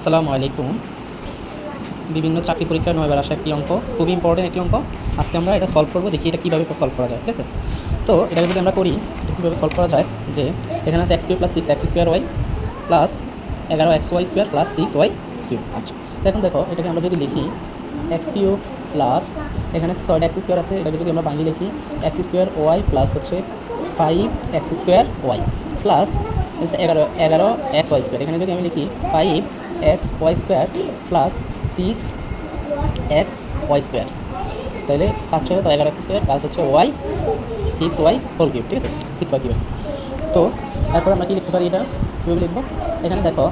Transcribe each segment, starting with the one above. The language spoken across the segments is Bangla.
আসসালামু আলাইকুম। বিভিন্ন চাকরি পরীক্ষায় ৯ বার আসা একটি অঙ্ক, খুবই ইম্পর্টেন্ট একটি অঙ্ক। আজকে আমরা এটা সলভ করব, দেখি এটা কীভাবে সলভ করা যায়। ঠিক আছে, তো এটাকে যদি আমরা করি এটা কীভাবে সলভ করা যায়, যে এখানে আছে x cube plus 6x square Y plus 11xy square plus 6y cube. আচ্ছা, এখন দেখো এটাকে আমরা যদি লিখি এক্স কিউব প্লাস এখানে 6x স্কোয়ার আছে, এটাকে যদি আমরা বাংলা লিখি এক্স স্কোয়ার ওয়াই প্লাস হচ্ছে 5x square Y plus 11xy square. এখানে যদি আমি লিখি 5xy square plus 6xy square, তাহলে 5 তো 11x স্কোয়ার প্লাস হচ্ছে ওয়াই 6y হোল কিউব। ঠিক আছে, 6y কিউব। তো তারপর আমরা কি লিখতে পারি, এটা কীভাবে লিখবো, এখানে দেখো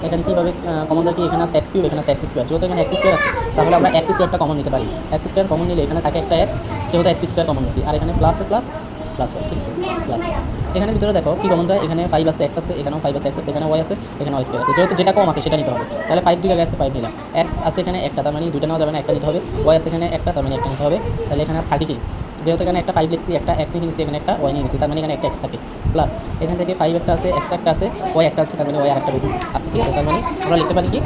এখানে কীভাবে কমন যায়, কি এখানে আছে এক্স কিউব, এখানে আছে এক্স স্কোয়ার। যেহেতু এখানে এক্স স্কোয়ার আছে তাহলে আমরা এক্স স্কোয়ারটা কমন নিতে পারি। এক্স স্কোয়ার কমন নিলে এখানে থাকে একটা এক্স, যেহেতু এক্স স্কোয়ার কমন নিচ্ছি, আর এখানে প্লাস প্লাস প্লাস হয়। ঠিক আছে, প্লাস এখানে ভিতরে দেখো কী কমন যায়, এখানে 5 আছে, এক্স আছে, এখানেও 5 আছে, এক্স আছে, এখানে ওয়াই আছে, এখানে ওয়াই স্কোয়ার আছে। যেহেতু যেটা কম আছে সেটা নিতে হবে, তাহলে 5 দুই জায়গায় আছে 5 নিলাম। এক্স আছে এখানে একটা, তার মানে দুইটা নেওয়া যাবে না, একটা নিতে হবে। ওয়াই আছে এখানে একটা, তার মানে একটা নিতে হবে। তাহলে এখানে থাকে কি, যেহেতু এখানে একটা 5 লিখছি, একটা এক্স নিয়ে নিচ্ছি, এখানে একটা ওয়াই নিয়ে নিচ্ছি, তার মানে এখানে একটা এক্স থাকে। প্লাস এখান থেকে 5 একটা আছে, এক্স একটা আছে, ওয়াই একটা আছে, তার মানে ওয়াই আরেকটা রুট আছে। ঠিক আছে, তার মানে আমরা লিখতে পারি কি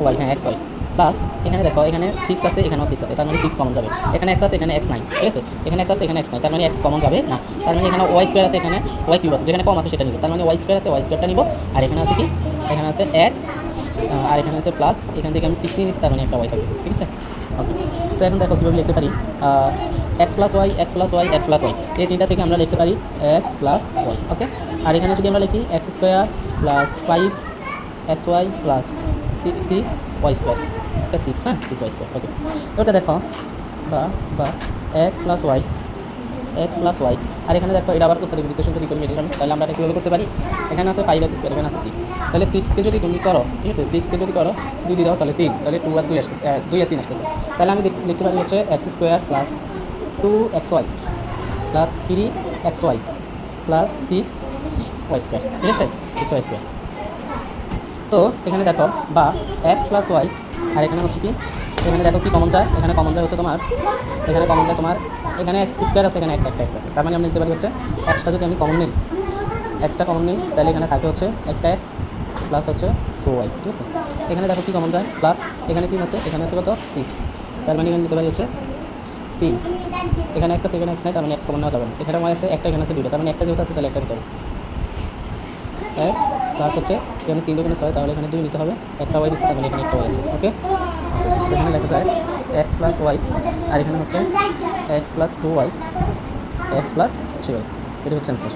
ওয়াই, হ্যাঁ এক্স ওয়াই প্লাস এখানে দেখো এখানে 6 আছে, এখানেও 6 আছে, তার মানে 6 কমন যাবে। এখানে এক্স আছে, এখানে এক্স নাই। ঠিক আছে, এখানে এক্স আছে, এখানে এক্স নাই, তার মানে এক্স কমন যাবে না। তার মানে এখানে ওয়াই স্কোয়ার আছে, এখানে ওয়াই কিউব আছে, যেখানে কম আছে সেটা নিব, তার মানে ওয়াই স্কোয়ার আছে, ওয়াই স্কোয়ারটা নিব। আর এখানে আছে কি, এখানে আছে এক্স, আর এখানে আছে প্লাস, এখান থেকে আমি 6 নিয়ে নিচ্ছি, তার মানে একটা ওয়াই থাকবে। ঠিক আছে, ওকে। তো এখন দেখো কীভাবে লিখতে পারি, x plus y, x plus y, x plus y, এই তিনটা থেকে আমরা লিখতে পারি এক্স প্লাস ওয়াই। ওকে, আর এখানে যদি আমরা লিখি x square plus 5xy plus 6y square, এটা 6, হ্যাঁ 6y স্কোয়ার। ওকে, ওটা দেখো বা x plus y, x plus y, আর এখানে দেখো এটা আবার করতে পারি বিশ্লেষণ যদি করি মেডিকেল, তাহলে আমরা এটা কীভাবে করতে পারি, এখানে আছে 5x স্কোয়ার, এখানে আছে 6, তাহলে 6কে যদি তুমি করো, ঠিক আছে 6কে যদি করো 2 দিয়ে দাও, তাহলে 3, তাহলে 2 আর 2 আসতেছে, 2 আর 3 আসতেছে। তাহলে আমি লিখতে পারি হচ্ছে x square plus 2xy plus 3xy plus 6y square. ঠিক আছে, 6y স্কোয়ার। তো এখানে দেখো বা এক্স প্লাস ওয়াই, আর এখানে হচ্ছে কি, এখানে দেখো কি কমন যায়, এখানে কমন যায় হচ্ছে তোমার, এখানে কমন যায় তোমার, এখানে এক্স স্কোয়ার আছে, এখানে একটা এক্স আছে, তার মানে আমি নিতে পারি হচ্ছে এক্সটা যদি আমি কমন নিই, এক্সটা কমন নিই, তাহলে এখানে থাকে হচ্ছে একটা এক্স প্লাস হচ্ছে 2y। ঠিক আছে, এখানে দেখো কি কমন যায়, প্লাস এখানে 3 আছে, এখানে আছে কত 6, তার মানে এখানে নিতে পারি হচ্ছে 3, এখানে এক্স আছে, এখানে এক্স নাই, তার মানে এক্স কমন নেওয়া যাবে না। এখানে ওয়াই আছে একটা, এখানে আছে 2টা, তার মানে একটা যেহেতু আছে তাহলে একটা নিতে হবে এক্স প্লাস হচ্ছে এখানে 3 এখানে 6, তাহলে এখানে 2 নিতে হবে, একটা ওয়াই দিচ্ছে, তার মানে এখানে একটা ওয়াই আছে। ওকে, এখানে লেখা যায় এক্স প্লাস ওয়াই, আর এখানে হচ্ছে x plus 2y, x plus 3y, এটা হচ্ছে অ্যান্সার।